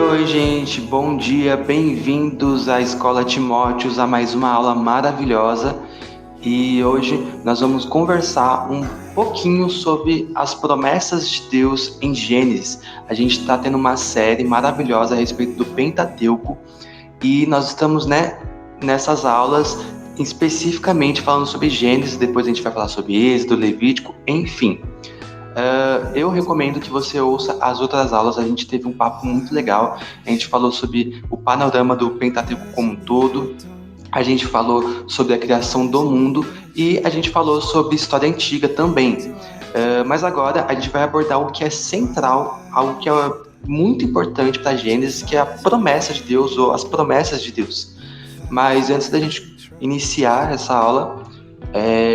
Oi, gente, bom dia, bem-vindos à Escola Timóteos, a mais uma aula maravilhosa. E hoje nós vamos conversar um pouquinho sobre as promessas de Deus em Gênesis. A gente está tendo uma série maravilhosa a respeito do Pentateuco e nós estamos, nessas aulas especificamente falando sobre Gênesis, depois a gente vai falar sobre Êxodo, Levítico, enfim. Eu recomendo que você ouça as outras aulas. A gente teve um papo muito legal. A gente falou sobre o panorama do Pentateuco como um todo. A gente falou sobre a criação do mundo e a gente falou sobre história antiga também. Mas agora a gente vai abordar o que é central, algo que é muito importante para Gênesis, que é a promessa de Deus ou as promessas de Deus. Mas antes da gente iniciar essa aula,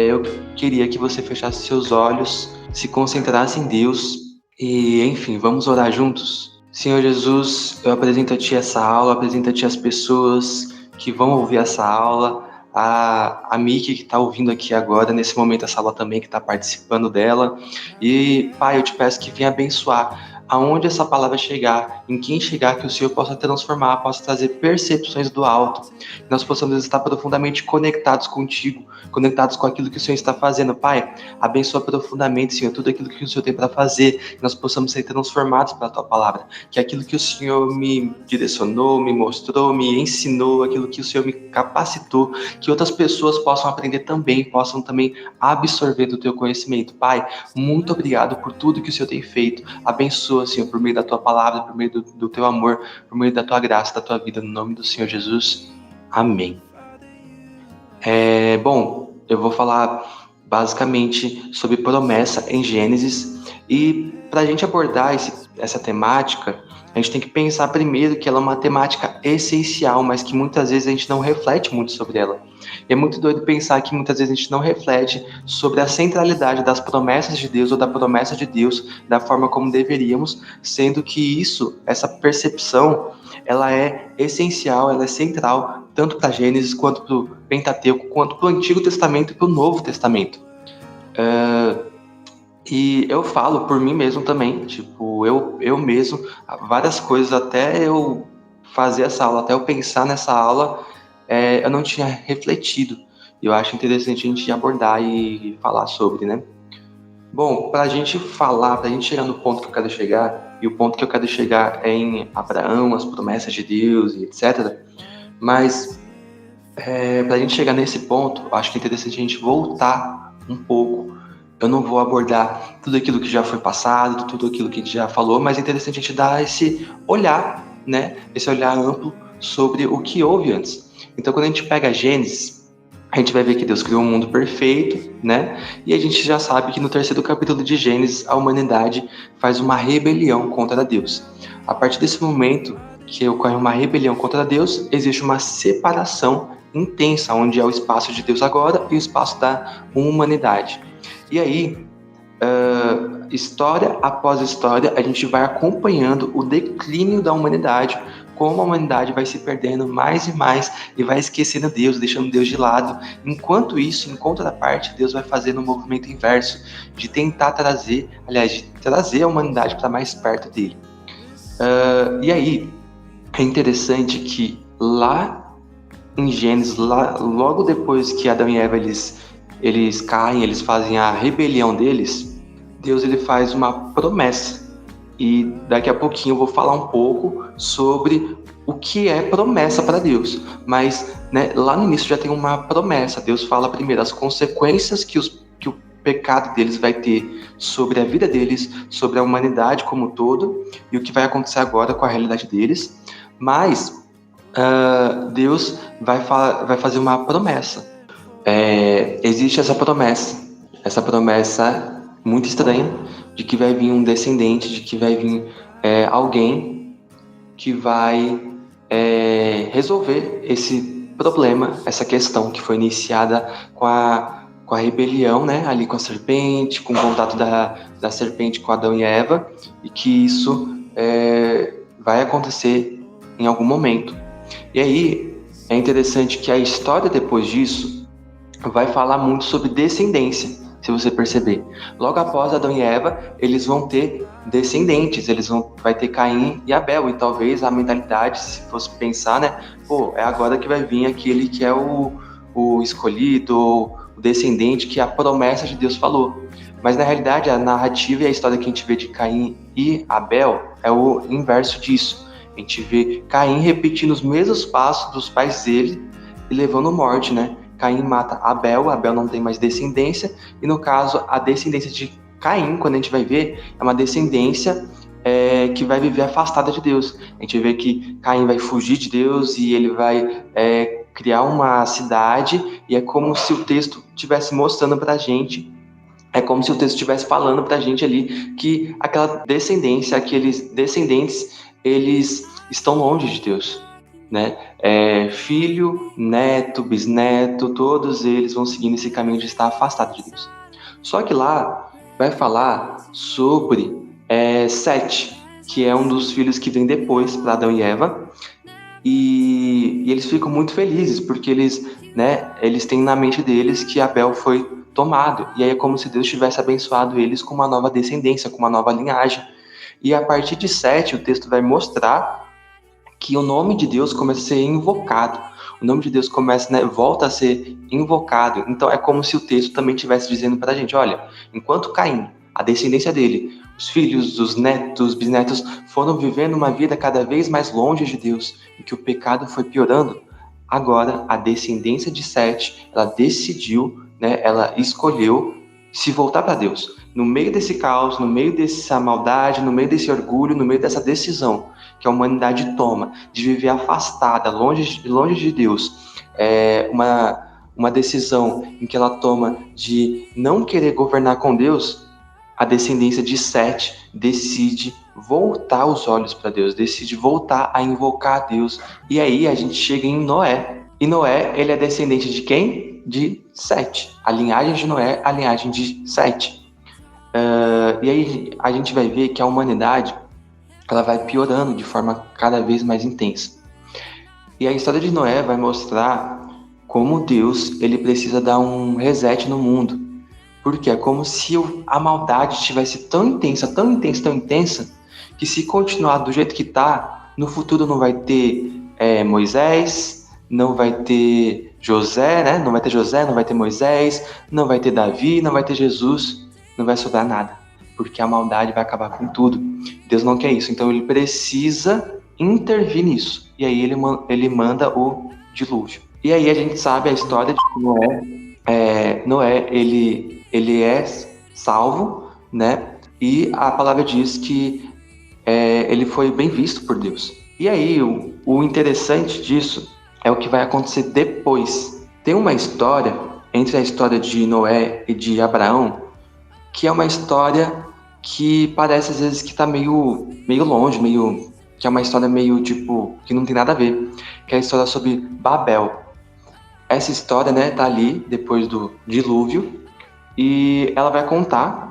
eu queria que você fechasse seus olhos, se concentrasse em Deus e, enfim, vamos orar juntos? Senhor Jesus, eu apresento a Ti essa aula, apresento a Ti as pessoas que vão ouvir essa aula, a Miki que está ouvindo aqui agora, nesse momento, essa aula também, que está participando dela. E, Pai, eu te peço que venha abençoar aonde essa palavra chegar, em quem chegar, que o Senhor possa transformar, possa trazer percepções do alto, que nós possamos estar profundamente conectados contigo, conectados com aquilo que o Senhor está fazendo. Pai, abençoa profundamente, Senhor, tudo aquilo que o Senhor tem para fazer, que nós possamos ser transformados pela Tua palavra, que aquilo que o Senhor me direcionou, me mostrou, me ensinou, aquilo que o Senhor me capacitou, que outras pessoas possam aprender também, possam também absorver do Teu conhecimento. Pai, muito obrigado por tudo que o Senhor tem feito. Abençoa, Senhor, por meio da Tua palavra, por meio do Teu amor, por meio da Tua graça, da Tua vida, no nome do Senhor Jesus. Amém. Bom, eu vou falar basicamente sobre promessa em Gênesis, e para a gente abordar essa temática, a gente tem que pensar primeiro que ela é uma temática essencial, mas que muitas vezes a gente não reflete muito sobre ela. E é muito doido pensar que muitas vezes a gente não reflete sobre a centralidade das promessas de Deus ou da promessa de Deus da forma como deveríamos, sendo que essa percepção, ela é essencial, ela é central, tanto para Gênesis, quanto para o Pentateuco, quanto para o Antigo Testamento e para o Novo Testamento. E eu falo por mim mesmo também, tipo, eu mesmo, várias coisas, até eu fazer essa aula, até eu pensar nessa aula, eu não tinha refletido. Eu acho interessante a gente abordar e falar sobre, né? Bom, para a gente falar, para a gente chegar no ponto que eu quero chegar, e o ponto que eu quero chegar é em Abraão, as promessas de Deus e etc. Mas para a gente chegar nesse ponto, eu acho que é interessante a gente voltar um pouco. Eu não vou abordar tudo aquilo que já foi passado, tudo aquilo que a gente já falou, mas é interessante a gente dar esse olhar, né? Esse olhar amplo sobre o que houve antes. Então, quando a gente pega Gênesis, a gente vai ver que Deus criou um mundo perfeito, né? E a gente já sabe que no terceiro capítulo de Gênesis, a humanidade faz uma rebelião contra Deus. A partir desse momento que ocorre uma rebelião contra Deus, existe uma separação intensa, onde é o espaço de Deus agora e o espaço da humanidade. E aí, história após história, a gente vai acompanhando o declínio da humanidade, como a humanidade vai se perdendo mais e mais e vai esquecendo Deus, deixando Deus de lado. Enquanto isso, em contraparte, Deus vai fazendo um movimento inverso, de tentar trazer a humanidade para mais perto dele. E aí, é interessante que lá em Gênesis, logo depois que Adão e Eva eles caem, eles fazem a rebelião deles, Deus ele faz uma promessa. E daqui a pouquinho eu vou falar um pouco sobre o que é promessa para Deus. Mas lá no início já tem uma promessa. Deus fala primeiro as consequências que o pecado deles vai ter sobre a vida deles, sobre a humanidade como um todo, e o que vai acontecer agora com a realidade deles. Mas Deus vai fazer uma promessa. Existe essa promessa muito estranha, de que vai vir um descendente, de que vai vir alguém que vai resolver esse problema, essa questão que foi iniciada com a rebelião, né, ali com a serpente, com o contato da serpente com Adão e Eva, e que isso vai acontecer em algum momento. E aí é interessante que a história depois disso vai falar muito sobre descendência, se você perceber. Logo após Adão e Eva, eles vão ter descendentes, vai ter Caim e Abel, e talvez a mentalidade, se fosse pensar, né, é agora que vai vir aquele que é o escolhido, ou o descendente que a promessa de Deus falou. Mas na realidade a narrativa e a história que a gente vê de Caim e Abel é o inverso disso. A gente vê Caim repetindo os mesmos passos dos pais dele e levando morte, né? Caim mata Abel, Abel não tem mais descendência, e no caso a descendência de Caim, quando a gente vai ver, é uma descendência que vai viver afastada de Deus. A gente vê que Caim vai fugir de Deus e ele vai criar uma cidade, e é como se o texto estivesse mostrando para a gente, é como se o texto estivesse falando para a gente ali que aquela descendência, aqueles descendentes, eles estão longe de Deus, né? Filho, neto, bisneto, todos eles vão seguindo esse caminho de estar afastado de Deus. Só que lá vai falar sobre Sete, que é um dos filhos que vem depois para Adão e Eva, e eles ficam muito felizes porque eles têm na mente deles que Abel foi tomado, e aí é como se Deus tivesse abençoado eles com uma nova descendência, com uma nova linhagem. E a partir de Sete, o texto vai mostrar que o nome de Deus começa a ser invocado. O nome de Deus volta a ser invocado. Então é como se o texto também estivesse dizendo para a gente, olha, enquanto Caim, a descendência dele, os filhos, os netos, os bisnetos foram vivendo uma vida cada vez mais longe de Deus e que o pecado foi piorando, agora a descendência de Sete, ela decidiu, ela escolheu se voltar para Deus. No meio desse caos, no meio dessa maldade, no meio desse orgulho, no meio dessa decisão que a humanidade toma de viver afastada, longe de Deus, uma decisão em que ela toma de não querer governar com Deus, a descendência de Sete decide voltar os olhos para Deus, decide voltar a invocar a Deus. E aí a gente chega em Noé. E Noé, ele é descendente de quem? De Sete. A linhagem de Noé, a linhagem de Sete. E aí a gente vai ver que a humanidade ela vai piorando de forma cada vez mais intensa. E a história de Noé vai mostrar como Deus ele precisa dar um reset no mundo. Porque é como se a maldade estivesse tão intensa, tão intensa, tão intensa, que se continuar do jeito que está, no futuro não vai ter Moisés, não vai ter José, né? Não vai ter José, não vai ter Moisés, não vai ter Davi, não vai ter Jesus, não vai sobrar nada. Porque a maldade vai acabar com tudo. Deus não quer isso, então ele precisa intervir nisso. E aí ele manda o dilúvio. E aí a gente sabe a história de Noé. Noé, ele é salvo, né? E a palavra diz que ele foi bem visto por Deus. E aí, o interessante disso é o que vai acontecer depois. Tem uma história entre a história de Noé e de Abraão, que é uma história que parece às vezes que está meio longe, que é uma história meio tipo, que não tem nada a ver, que é a história sobre Babel. Essa história, né, tá ali depois do dilúvio, e ela vai contar,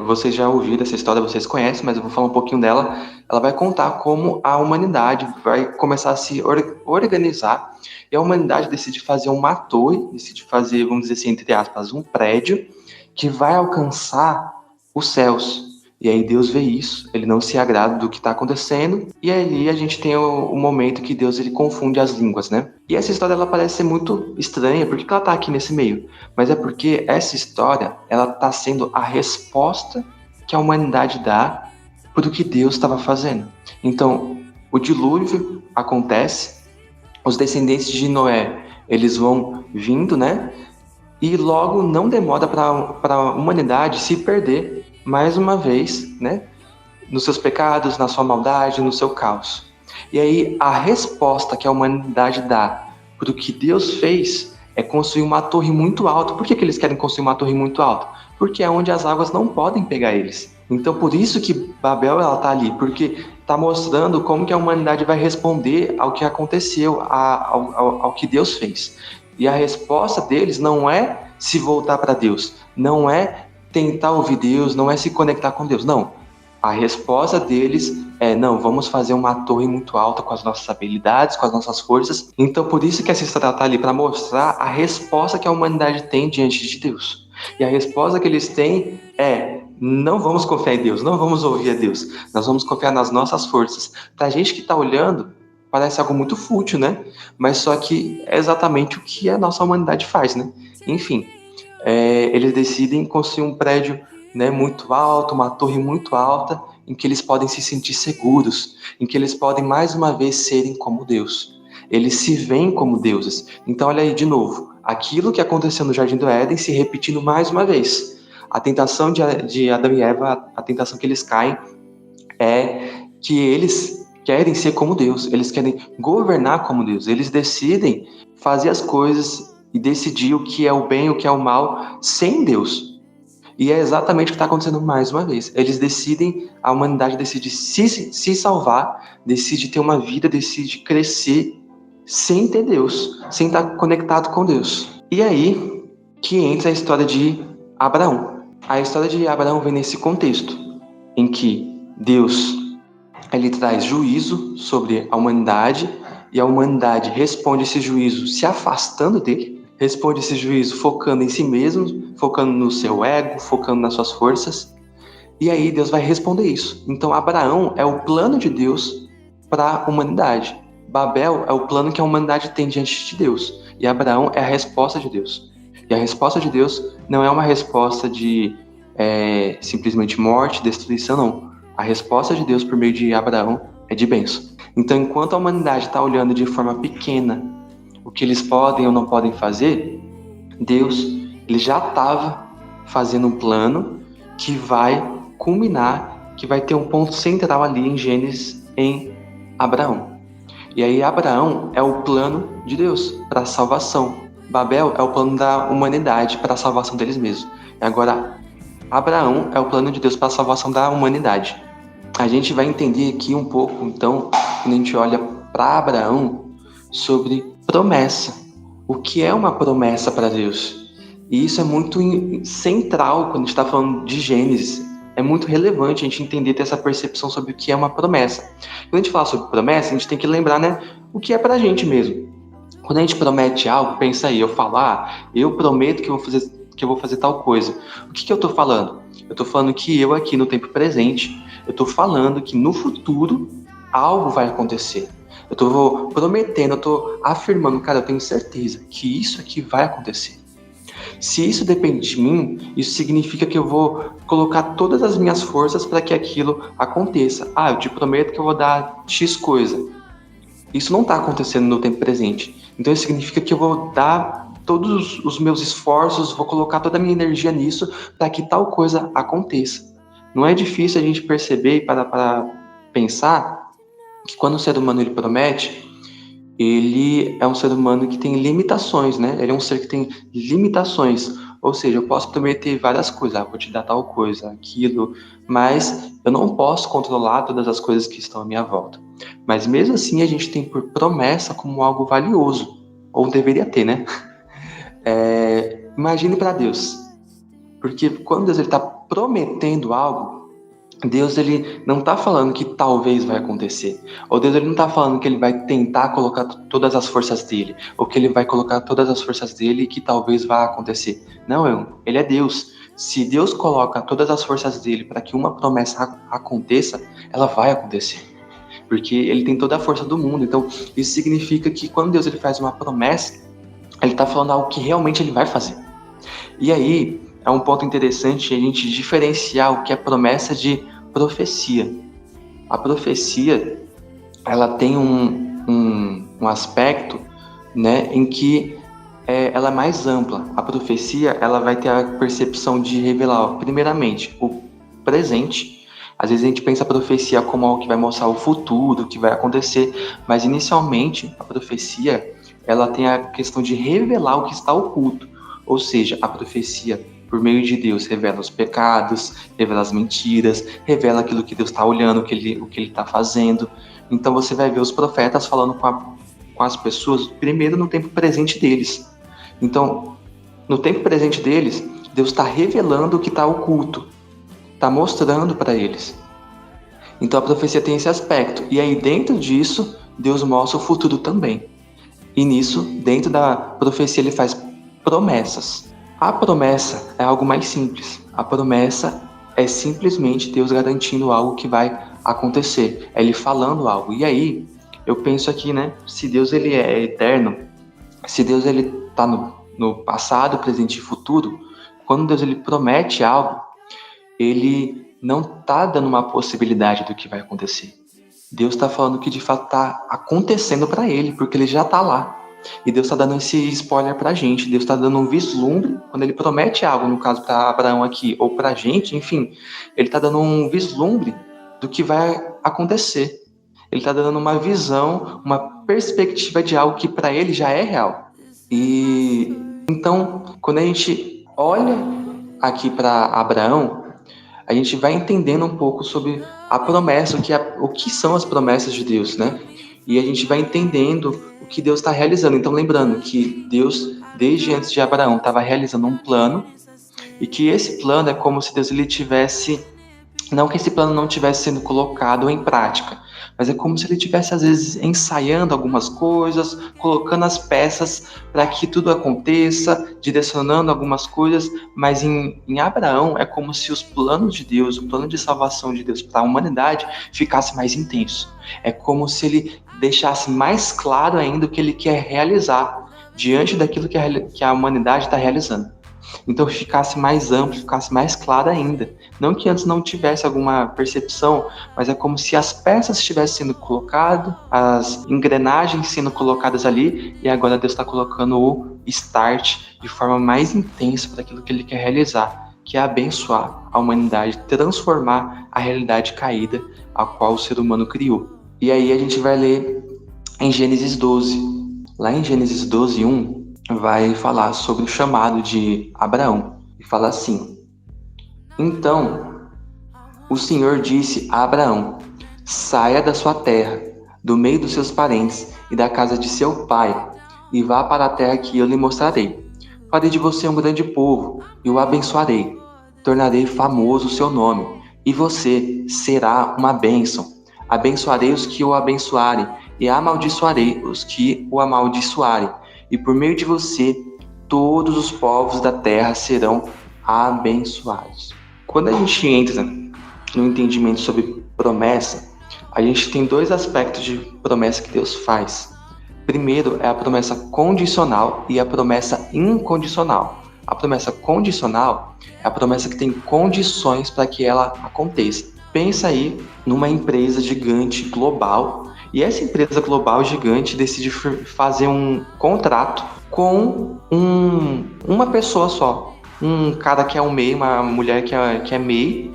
vocês já ouviram essa história, vocês conhecem, mas eu vou falar um pouquinho dela. Ela vai contar como a humanidade vai começar a se organizar, e a humanidade decide fazer uma torre, decide fazer, vamos dizer assim, entre aspas, um prédio, que vai alcançar os céus. E aí Deus vê isso, ele não se agrada do que está acontecendo, e aí a gente tem o momento que Deus ele confunde as línguas, né? E essa história ela parece ser muito estranha, por que ela está aqui nesse meio? Mas é porque essa história ela está sendo a resposta que a humanidade dá para o que Deus estava fazendo. Então, o dilúvio acontece, os descendentes de Noé eles vão vindo, né? E logo não demora para a humanidade se perder mais uma vez, né? Nos seus pecados, na sua maldade, no seu caos. E aí a resposta que a humanidade dá para o que Deus fez é construir uma torre muito alta. Por que eles querem construir uma torre muito alta? Porque é onde as águas não podem pegar eles. Então por isso que Babel ela está ali, porque está mostrando como que a humanidade vai responder ao que aconteceu, ao que Deus fez. E a resposta deles não é se voltar para Deus, não é tentar ouvir Deus, não é se conectar com Deus, não. A resposta deles é, não, vamos fazer uma torre muito alta com as nossas habilidades, com as nossas forças. Então, por isso que essa história está ali, para mostrar a resposta que a humanidade tem diante de Deus. E a resposta que eles têm é, não vamos confiar em Deus, não vamos ouvir a Deus, nós vamos confiar nas nossas forças. Pra gente que tá olhando, parece algo muito fútil, né? Mas só que é exatamente o que a nossa humanidade faz, né? Enfim, eles decidem construir um prédio, né, muito alto, uma torre muito alta, em que eles podem se sentir seguros, em que eles podem mais uma vez serem como Deus. Eles se veem como deuses. Então, olha aí de novo, aquilo que aconteceu no Jardim do Éden se repetindo mais uma vez. A tentação de Adão e Eva, a tentação que eles caem é que eles querem ser como Deus, eles querem governar como Deus, eles decidem fazer as coisas e decidir o que é o bem, o que é o mal, sem Deus. E é exatamente o que está acontecendo mais uma vez. Eles decidem, a humanidade decide se salvar, decide ter uma vida, decide crescer sem ter Deus, sem estar conectado com Deus. E aí que entra a história de Abraão. A história de Abraão vem nesse contexto, em que Deus ele traz juízo sobre a humanidade e a humanidade responde esse juízo se afastando dele, responde esse juízo focando em si mesmo, focando no seu ego, focando nas suas forças. E aí Deus vai responder isso. Então Abraão é o plano de Deus para a humanidade. Babel é o plano que a humanidade tem diante de Deus. E Abraão é a resposta de Deus. E a resposta de Deus não é uma resposta de simplesmente morte, destruição, não. A resposta de Deus por meio de Abraão é de bênção. Então, enquanto a humanidade está olhando de forma pequena o que eles podem ou não podem fazer, Deus ele já estava fazendo um plano que vai culminar, que vai ter um ponto central ali em Gênesis, em Abraão. E aí Abraão é o plano de Deus para a salvação. Babel é o plano da humanidade para a salvação deles mesmos. E agora Abraão é o plano de Deus para a salvação da humanidade. A gente vai entender aqui um pouco, então, quando a gente olha para Abraão, sobre promessa. O que é uma promessa para Deus? E isso é muito central quando a gente está falando de Gênesis. É muito relevante a gente entender, ter essa percepção sobre o que é uma promessa. Quando a gente fala sobre promessa, a gente tem que lembrar, né, o que é para a gente mesmo. Quando a gente promete algo, pensa aí, eu falo, eu prometo que eu vou fazer tal coisa. O que eu estou falando? Eu estou falando que eu aqui no tempo presente, eu estou falando que no futuro algo vai acontecer. Eu estou prometendo, eu estou afirmando, cara, eu tenho certeza que isso aqui vai acontecer. Se isso depende de mim, isso significa que eu vou colocar todas as minhas forças para que aquilo aconteça. Eu te prometo que eu vou dar X coisa. Isso não está acontecendo no tempo presente. Então isso significa que eu vou dar todos os meus esforços, vou colocar toda a minha energia nisso para que tal coisa aconteça. Não é difícil a gente perceber e para pensar que quando o ser humano ele promete, ele é um ser humano que tem limitações, né? Ele é um ser que tem limitações. Ou seja, eu posso prometer várias coisas, vou te dar tal coisa, aquilo, mas eu não posso controlar todas as coisas que estão à minha volta. Mas mesmo assim, a gente tem por promessa como algo valioso, ou deveria ter, né? Imagine para Deus, porque quando Deus está prometendo algo, Deus ele não está falando que talvez vai acontecer. Ou Deus ele não está falando que ele vai tentar colocar todas as forças dele. Ou que ele vai colocar todas as forças dele e que talvez vá acontecer. Não, ele é Deus. Se Deus coloca todas as forças dele para que uma promessa aconteça, ela vai acontecer. Porque ele tem toda a força do mundo. Então isso significa que quando Deus ele faz uma promessa, ele está falando algo que realmente ele vai fazer. E aí é um ponto interessante a gente diferenciar o que é promessa de profecia. A profecia, ela tem um aspecto, né, em que ela é mais ampla. A profecia, ela vai ter a percepção de revelar, primeiramente, o presente. Às vezes a gente pensa a profecia como algo que vai mostrar o futuro, o que vai acontecer, mas inicialmente a profecia, ela tem a questão de revelar o que está oculto. Ou seja, a profecia, por meio de Deus, revela os pecados, revela as mentiras, revela aquilo que Deus está olhando, o que ele está fazendo. Então você vai ver os profetas falando com as pessoas, primeiro no tempo presente deles. Então, no tempo presente deles, Deus está revelando o que está oculto, está mostrando para eles. Então a profecia tem esse aspecto. E aí dentro disso, Deus mostra o futuro também. E nisso, dentro da profecia, ele faz promessas. A promessa é algo mais simples. A promessa é simplesmente Deus garantindo algo que vai acontecer, é Ele falando algo. E aí, eu penso aqui, né, se Deus ele é eterno, se Deus ele está no passado, presente e futuro, quando Deus ele promete algo, Ele não está dando uma possibilidade do que vai acontecer. Deus está falando que de fato está acontecendo para Ele, porque Ele já está lá. E Deus está dando esse spoiler para a gente. Deus está dando um vislumbre, quando Ele promete algo, no caso para Abraão aqui, ou para a gente, enfim, Ele está dando um vislumbre do que vai acontecer. Ele está dando uma visão, uma perspectiva de algo que para Ele já é real. E então, quando a gente olha aqui para Abraão, a gente vai entendendo um pouco sobre a promessa, o que são as promessas de Deus, né? E a gente vai entendendo o que Deus está realizando. Então, lembrando que Deus, desde antes de Abraão, estava realizando um plano, e que esse plano é como se Deus ele tivesse, não que esse plano não tivesse sendo colocado em prática, mas é como se ele tivesse às vezes ensaiando algumas coisas, colocando as peças para que tudo aconteça, direcionando algumas coisas, mas em Abraão é como se os planos de Deus, o plano de salvação de Deus para a humanidade ficasse mais intenso. É como se ele deixasse mais claro ainda o que ele quer realizar diante daquilo que a humanidade está realizando. Então ficasse mais amplo, ficasse mais claro ainda. Não que antes não tivesse alguma percepção, mas é como se as peças estivessem sendo colocadas, as engrenagens sendo colocadas ali, e agora Deus está colocando o start de forma mais intensa para aquilo que Ele quer realizar, que é abençoar a humanidade, transformar a realidade caída a qual o ser humano criou. E aí a gente vai ler em Gênesis 12. Lá em Gênesis 12, 1, vai falar sobre o chamado de Abraão. E fala assim: Então, o Senhor disse a Abraão: Saia da sua terra, do meio dos seus parentes e da casa de seu pai, e vá para a terra que eu lhe mostrarei. Farei de você um grande povo, e o abençoarei. Tornarei famoso o seu nome, e você será uma bênção. Abençoarei os que o abençoarem, e amaldiçoarei os que o amaldiçoarem. E por meio de você, todos os povos da terra serão abençoados. Quando a gente entra no entendimento sobre promessa, a gente tem dois aspectos de promessa que Deus faz. Primeiro é a promessa condicional e a promessa incondicional. A promessa condicional é a promessa que tem condições para que ela aconteça. Pensa aí numa empresa gigante global, e essa empresa global gigante decide fazer um contrato com uma pessoa só. Um cara que é um MEI, uma mulher que é MEI,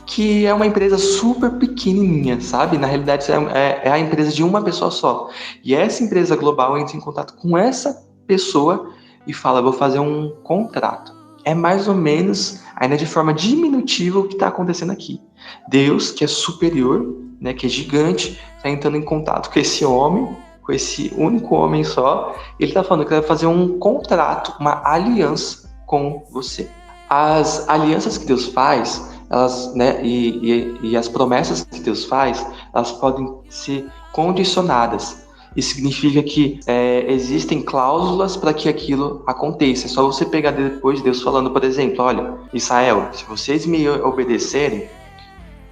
que é uma empresa super pequenininha, sabe? Na realidade, é a empresa de uma pessoa só. E essa empresa global entra em contato com essa pessoa e fala: vou fazer um contrato. É mais ou menos, ainda de forma diminutiva, o que está acontecendo aqui. Deus, que é superior, né, que é gigante, está entrando em contato com esse homem, com esse único homem só. Ele está falando que vai fazer um contrato, uma aliança com você. As alianças que Deus faz, elas, né, e as promessas que Deus faz, elas podem ser condicionadas. Isso significa que existem cláusulas para que aquilo aconteça. É só você pegar depois Deus falando, por exemplo: olha, Israel, se vocês me obedecerem,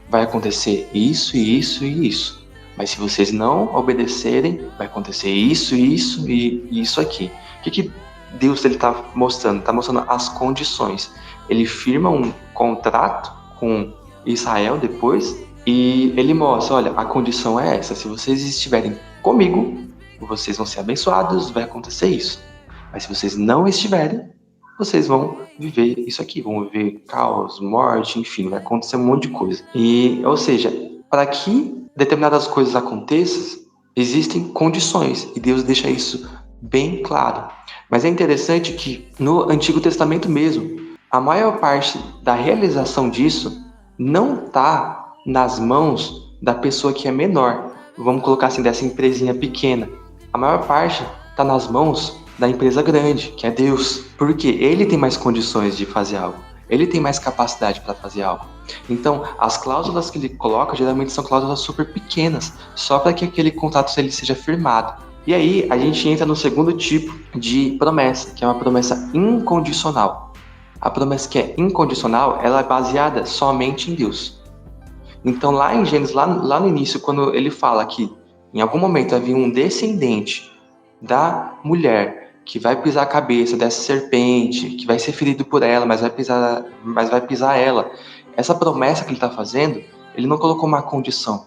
vai acontecer isso, isso e isso. Mas se vocês não obedecerem, vai acontecer isso, isso e isso aqui. O que Deus está mostrando? Está mostrando as condições. Ele firma um contrato com Israel depois e ele mostra: olha, a condição é essa. Se vocês estiverem comigo, vocês vão ser abençoados, vai acontecer isso. Mas se vocês não estiverem, vocês vão viver isso aqui, vão viver caos, morte, enfim, vai acontecer um monte de coisa. E, ou seja, para que determinadas coisas aconteçam, existem condições, e Deus deixa isso bem claro. Mas é interessante que no Antigo Testamento mesmo, a maior parte da realização disso não está nas mãos da pessoa que é menor. Vamos colocar assim, dessa empresinha pequena. A maior parte está nas mãos da empresa grande, que é Deus. Porque Ele tem mais condições de fazer algo. Ele tem mais capacidade para fazer algo. Então, as cláusulas que Ele coloca geralmente são cláusulas super pequenas, só para que aquele contrato ele seja firmado. E aí, a gente entra no segundo tipo de promessa, que é uma promessa incondicional. A promessa que é incondicional, ela é baseada somente em Deus. Então, lá em Gênesis, lá no início, quando ele fala que em algum momento havia um descendente da mulher que vai pisar a cabeça dessa serpente, que vai ser ferido por ela, mas vai pisar ela. Essa promessa que ele está fazendo, ele não colocou uma condição.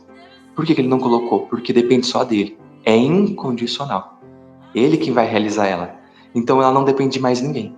Por que ele não colocou? Porque depende só dele. É incondicional. Ele que vai realizar ela. Então ela não depende de mais ninguém.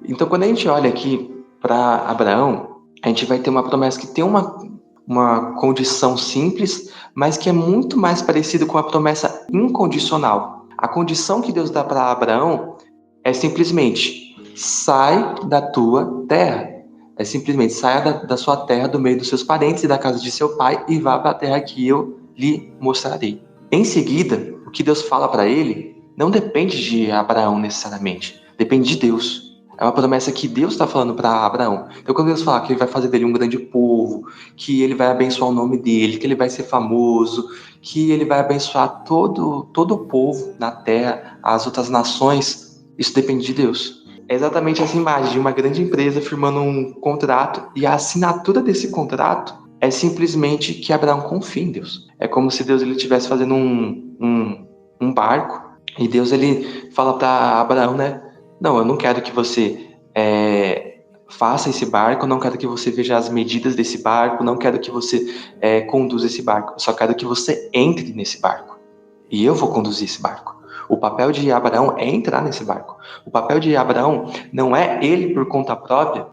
Então quando a gente olha aqui para Abraão, a gente vai ter uma promessa que tem uma condição simples, mas que é muito mais parecido com a promessa incondicional. A condição que Deus dá para Abraão é simplesmente: sai da tua terra. É simplesmente: saia da sua terra, do meio dos seus parentes e da casa de seu pai, e vá para a terra que eu lhe mostrarei. Em seguida, o que Deus fala para ele não depende de Abraão necessariamente, depende de Deus. É uma promessa que Deus está falando para Abraão. Então, quando Deus fala que ele vai fazer dele um grande povo, que ele vai abençoar o nome dele, que ele vai ser famoso, que ele vai abençoar todo o povo na terra, as outras nações, isso depende de Deus. É exatamente essa imagem de uma grande empresa firmando um contrato, e a assinatura desse contrato é simplesmente que Abraão confia em Deus. É como se Deus ele estivesse fazendo um barco, e Deus ele fala para Abraão, né? Não, eu não quero que você faça esse barco, não quero que você veja as medidas desse barco, não quero que você conduza esse barco, eu só quero que você entre nesse barco. E eu vou conduzir esse barco. O papel de Abraão é entrar nesse barco. O papel de Abraão não é ele por conta própria,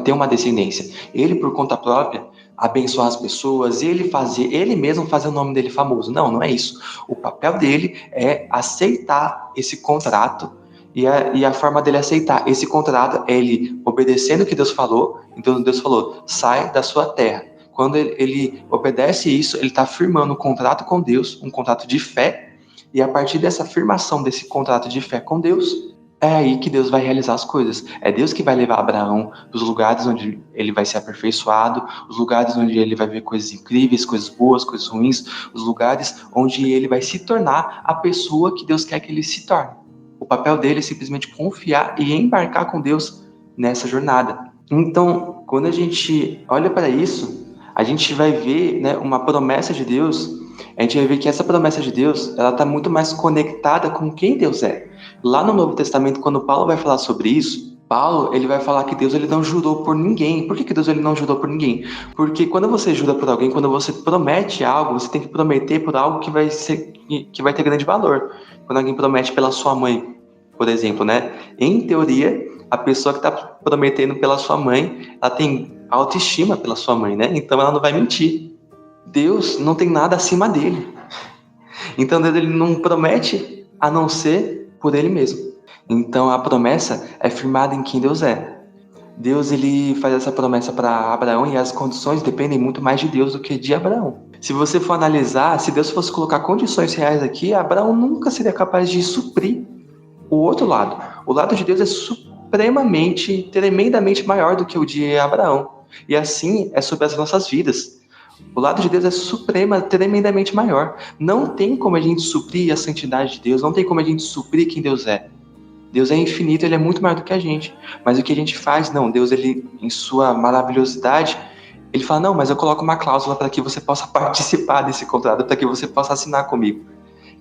ter uma descendência. Ele por conta própria abençoar as pessoas, ele mesmo fazer o nome dele famoso. Não, não é isso. O papel dele é aceitar esse contrato, e a forma dele aceitar esse contrato é ele obedecendo o que Deus falou. Então Deus falou: sai da sua terra. Quando ele obedece isso, ele está firmando um contrato com Deus, um contrato de fé, e a partir dessa afirmação desse contrato de fé com Deus, é aí que Deus vai realizar as coisas. É Deus que vai levar Abraão para os lugares onde ele vai ser aperfeiçoado, os lugares onde ele vai ver coisas incríveis, coisas boas, coisas ruins, os lugares onde ele vai se tornar a pessoa que Deus quer que ele se torne. O papel dele é simplesmente confiar e embarcar com Deus nessa jornada. Então, quando a gente olha para isso, a gente vai ver, né, uma promessa de Deus. A gente vai ver que essa promessa de Deus, ela está muito mais conectada com quem Deus é. Lá no Novo Testamento, quando Paulo vai falar sobre isso, Paulo ele vai falar que Deus ele não jurou por ninguém. Por que Deus ele não jurou por ninguém? Porque quando você jura por alguém, quando você promete algo, você tem que prometer por algo que vai ter grande valor. Quando alguém promete pela sua mãe, por exemplo, né? Em teoria, a pessoa que está prometendo pela sua mãe, ela tem autoestima pela sua mãe, né? Então ela não vai mentir. Deus não tem nada acima dele. Então Deus ele não promete a não ser por ele mesmo. Então a promessa é firmada em quem Deus é. Deus ele faz essa promessa para Abraão, e as condições dependem muito mais de Deus do que de Abraão. Se você for analisar, se Deus fosse colocar condições reais aqui, Abraão nunca seria capaz de suprir o outro lado. O lado de Deus é supremamente, tremendamente maior do que o de Abraão. E assim é sobre as nossas vidas. O lado de Deus é tremendamente maior. Não tem como a gente suprir a santidade de Deus, não tem como a gente suprir quem Deus é. Deus é infinito, ele é muito maior do que a gente. Mas o que a gente faz? Não, Deus, ele, em sua maravilhosidade, ele fala: não, mas eu coloco uma cláusula para que você possa participar desse contrato, para que você possa assinar comigo.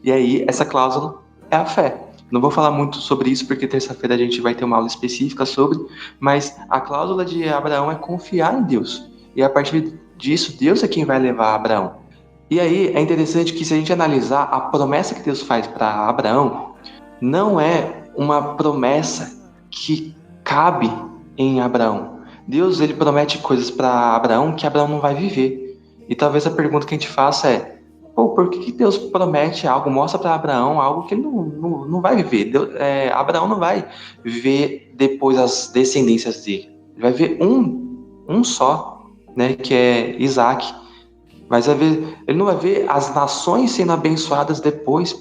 E aí, essa cláusula é a fé. Não vou falar muito sobre isso, porque terça-feira a gente vai ter uma aula específica sobre, mas a cláusula de Abraão é confiar em Deus. E a partir disso, Deus é quem vai levar Abraão. E aí, é interessante que, se a gente analisar a promessa que Deus faz para Abraão, não é uma promessa que cabe em Abraão. Deus ele promete coisas para Abraão que Abraão não vai viver. E talvez a pergunta que a gente faça é: por que Deus promete algo, mostra para Abraão algo que ele não vai viver? Abraão não vai ver depois as descendências dele. Ele vai ver um só, né, que é Isaac. Mas ele não vai ver as nações sendo abençoadas depois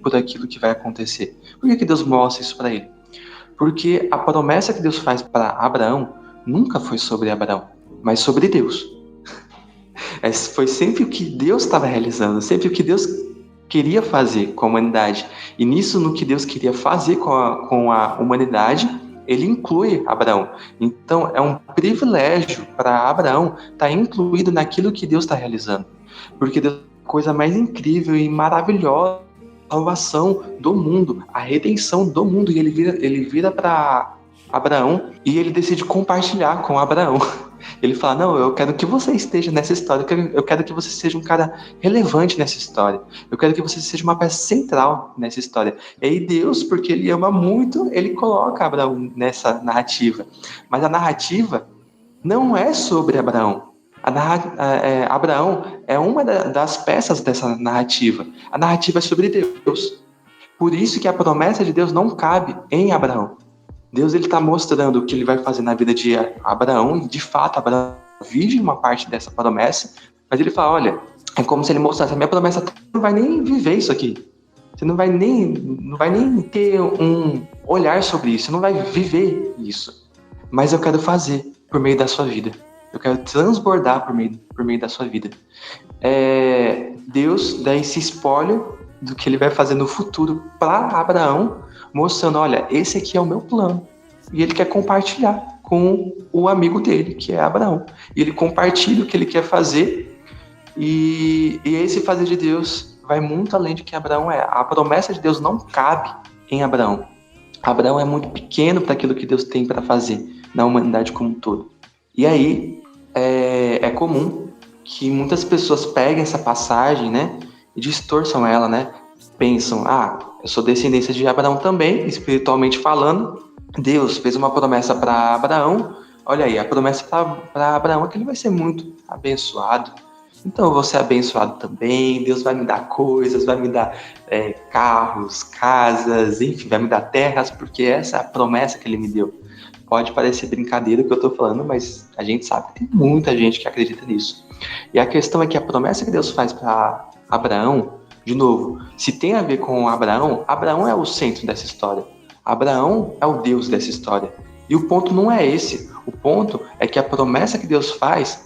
por aquilo que vai acontecer. Por que Deus mostra isso para ele? Porque a promessa que Deus faz para Abraão nunca foi sobre Abraão, mas sobre Deus. Foi sempre o que Deus estava realizando, sempre o que Deus queria fazer com a humanidade. E nisso, no que Deus queria fazer com a humanidade, ele inclui Abraão. Então, é um privilégio para Abraão estar incluído naquilo que Deus está realizando. Porque Deus é a coisa mais incrível e maravilhosa, a salvação do mundo, a redenção do mundo. E ele vira para Abraão e ele decide compartilhar com Abraão. Ele fala, não, eu quero que você esteja nessa história, eu quero que você seja um cara relevante nessa história, eu quero que você seja uma peça central nessa história. E aí Deus, porque ele ama muito, ele coloca Abraão nessa narrativa. Mas a narrativa não é sobre Abraão. Abraão é uma das peças dessa narrativa. A narrativa é sobre Deus. Por isso que a promessa de Deus não cabe em Abraão. Deus ele está mostrando o que ele vai fazer na vida de Abraão, e de fato Abraão vive uma parte dessa promessa, mas ele fala, olha, é como se ele mostrasse, a minha promessa não vai nem viver isso aqui, você não vai nem ter um olhar sobre isso, você não vai viver isso, mas eu quero fazer por meio da sua vida, eu quero transbordar por meio da sua vida. Deus dá esse spoiler do que ele vai fazer no futuro para Abraão, mostrando, olha, esse aqui é o meu plano. E ele quer compartilhar com o amigo dele, que é Abraão. E ele compartilha o que ele quer fazer, e esse fazer de Deus vai muito além de quem Abraão é. A promessa de Deus não cabe em Abraão. Abraão é muito pequeno para aquilo que Deus tem para fazer na humanidade como um todo. E aí, é comum que muitas pessoas peguem essa passagem, né, e distorçam ela, né? Pensam, eu sou descendência de Abraão também, espiritualmente falando. Deus fez uma promessa para Abraão. Olha aí, a promessa para Abraão é que ele vai ser muito abençoado. Então eu vou ser abençoado também. Deus vai me dar coisas, vai me dar carros, casas, enfim, vai me dar terras, porque essa é a promessa que ele me deu. Pode parecer brincadeira o que eu estou falando, mas a gente sabe que tem muita gente que acredita nisso. E a questão é que a promessa que Deus faz para Abraão, de novo, se tem a ver com Abraão, Abraão é o centro dessa história. Abraão é o Deus dessa história. E o ponto não é esse. O ponto é que a promessa que Deus faz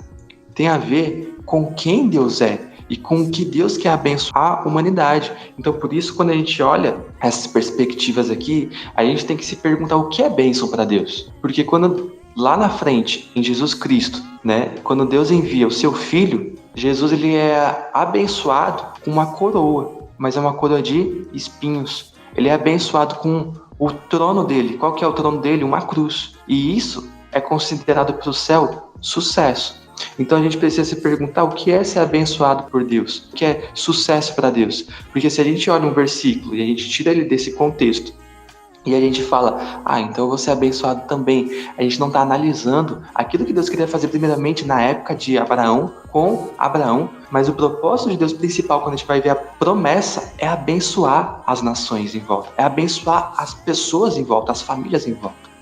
tem a ver com quem Deus é e com o que Deus quer abençoar a humanidade. Então, por isso, quando a gente olha essas perspectivas aqui, a gente tem que se perguntar o que é bênção para Deus. Porque quando lá na frente, em Jesus Cristo, né, quando Deus envia o seu Filho, Jesus ele é abençoado com uma coroa, mas é uma coroa de espinhos. Ele é abençoado com o trono dele. Qual que é o trono dele? Uma cruz. E isso é considerado para o céu sucesso. Então a gente precisa se perguntar o que é ser abençoado por Deus, o que é sucesso para Deus. Porque se a gente olha um versículo e a gente tira ele desse contexto e a gente fala, então eu vou ser abençoado também, a gente não está analisando aquilo que Deus queria fazer primeiramente na época de Abraão, com Abraão, mas o propósito de Deus principal, quando a gente vai ver a promessa, é abençoar as nações em volta, é abençoar as pessoas em volta, as famílias em volta.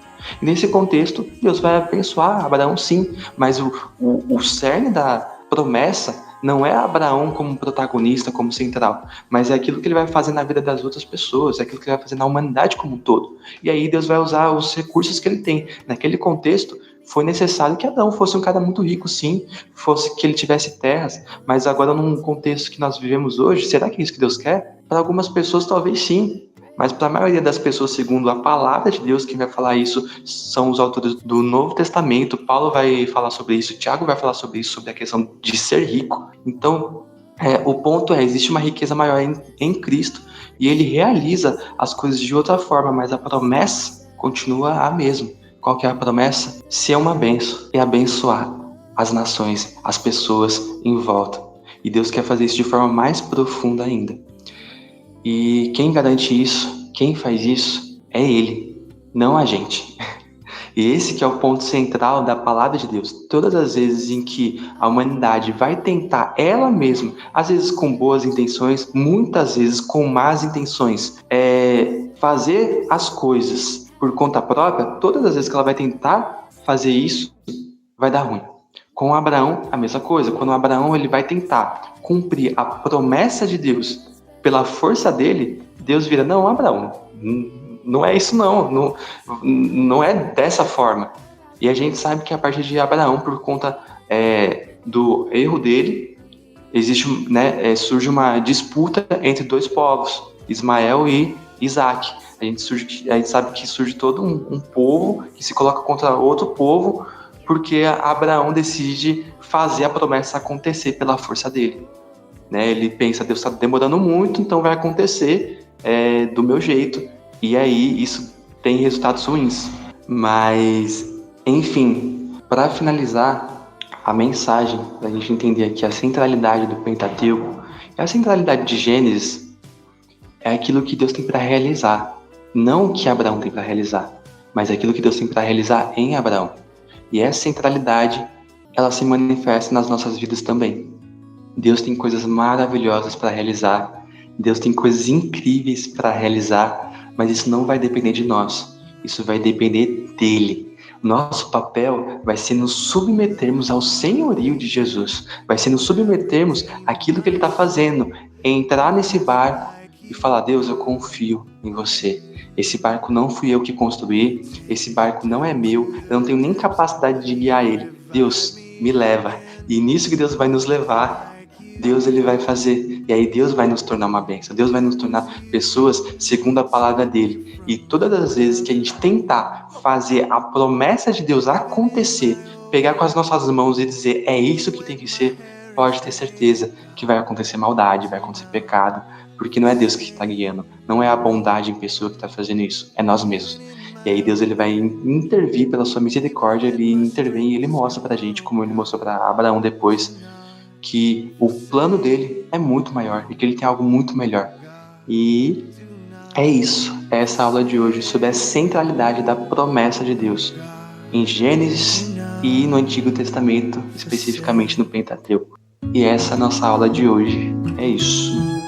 E nesse contexto, Deus vai abençoar Abraão sim, mas o cerne da promessa não é Abraão como protagonista, como central, mas é aquilo que ele vai fazer na vida das outras pessoas, é aquilo que ele vai fazer na humanidade como um todo. E aí Deus vai usar os recursos que ele tem. Naquele contexto, foi necessário que Abraão fosse um cara muito rico, sim, fosse que ele tivesse terras, mas agora num contexto que nós vivemos hoje, será que é isso que Deus quer? Para algumas pessoas talvez sim, mas para a maioria das pessoas, segundo a palavra de Deus, quem vai falar isso são os autores do Novo Testamento. Paulo vai falar sobre isso, Tiago vai falar sobre isso, sobre a questão de ser rico. Então, o ponto existe uma riqueza maior em Cristo e ele realiza as coisas de outra forma, mas a promessa continua a mesma. Qual que é a promessa? Ser uma bênção e abençoar as nações, as pessoas em volta. E Deus quer fazer isso de forma mais profunda ainda. E quem garante isso, quem faz isso, é Ele, não a gente. E esse que é o ponto central da palavra de Deus. Todas as vezes em que a humanidade vai tentar ela mesma, às vezes com boas intenções, muitas vezes com más intenções, fazer as coisas por conta própria, todas as vezes que ela vai tentar fazer isso, vai dar ruim. Com Abraão, a mesma coisa. Quando Abraão ele vai tentar cumprir a promessa de Deus pela força dele, Deus vira, não, Abraão, não é isso não é dessa forma. E a gente sabe que a partir de Abraão, por conta do erro dele, surge uma disputa entre dois povos, Ismael e Isaac. A gente sabe que surge todo um povo que se coloca contra outro povo porque Abraão decide fazer a promessa acontecer pela força dele. Né? Ele pensa, Deus está demorando muito, então vai acontecer do meu jeito. E aí isso tem resultados ruins. Mas, enfim, para finalizar a mensagem, para a gente entender aqui a centralidade do Pentateuco, a centralidade de Gênesis é aquilo que Deus tem para realizar. Não o que Abraão tem para realizar, mas aquilo que Deus tem para realizar em Abraão. E essa centralidade, ela se manifesta nas nossas vidas também. Deus tem coisas maravilhosas para realizar, Deus tem coisas incríveis para realizar, mas isso não vai depender de nós, isso vai depender dele. Nosso papel vai ser nos submetermos ao senhorio de Jesus, vai ser nos submetermos àquilo que ele está fazendo, entrar nesse barco e falar: Deus, eu confio em você. Esse barco não fui eu que construí, esse barco não é meu, eu não tenho nem capacidade de guiar ele. Deus, me leva. E nisso que Deus vai nos levar, Deus ele vai fazer, e aí Deus vai nos tornar uma bênção, Deus vai nos tornar pessoas segundo a palavra dele. E todas as vezes que a gente tentar fazer a promessa de Deus acontecer, pegar com as nossas mãos e dizer é isso que tem que ser, pode ter certeza que vai acontecer maldade, vai acontecer pecado, porque não é Deus que está guiando, não é a bondade em pessoa que está fazendo isso, é nós mesmos. E aí Deus ele vai intervir pela sua misericórdia, ele intervém e ele mostra pra gente, como ele mostrou para Abraão depois, que o plano dele é muito maior e que ele tem algo muito melhor. E é isso, é essa aula de hoje sobre a centralidade da promessa de Deus em Gênesis e no Antigo Testamento, especificamente no Pentateuco. E essa é a nossa aula de hoje. É isso.